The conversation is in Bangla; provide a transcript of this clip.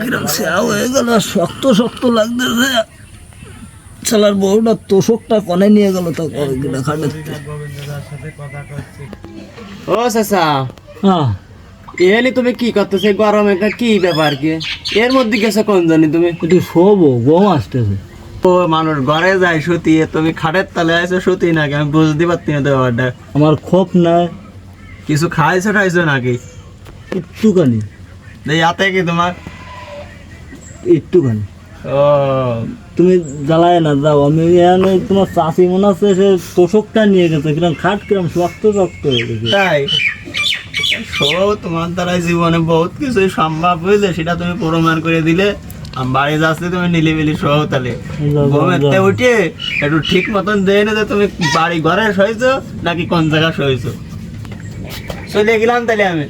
কিরম সেয়া হয়ে গেল, শক্ত শক্ত লাগতেছে। শালার বউটা তোষকটা কনে নিয়ে গেল তা খাটের। ও চাচা, হ্যাঁ, এলি তুমি কি করতেছো গরমে? কি ব্যাপার কি এর মধ্যে গেছো কোন জানি তুমি? একটু শোবো, গম আসতেছে। ও মানুষ ঘরে যায় শুতিয়ে, তুমি খাটের তলে আছো শুতি নাকি? আমি বুঝতে পারছি না তো ব্যাপারটা। আমার খোপ নাই, কিছু খাইছো খাইছো নাকি? একটুখানি ইয়াতে কি তোমার? একটুখানি। ও তুমি জ্বালায় না যাও, আমি এখানে তোমার চাষি মনে আছে সে তোষকটা নিয়ে গেছে, কিরম খাট কিরম শক্ত শক্ত হয়ে গেছে। তাই? তোমার দ্বারা জীবনে বহুত কিছু সম্ভব হয়েছে, সেটা তুমি প্রমাণ করে দিলে। আমি বাড়ি যাচ্ছি, তুমি নিলিবিলি সহ তাহলে ঘুমেতে উঠে একটু ঠিক মতন দেয় না যে তুমি বাড়ি ঘরে শোয়েছো নাকি কোন জায়গায় শোয়েছো। চলে গেলাম তাহলে আমি।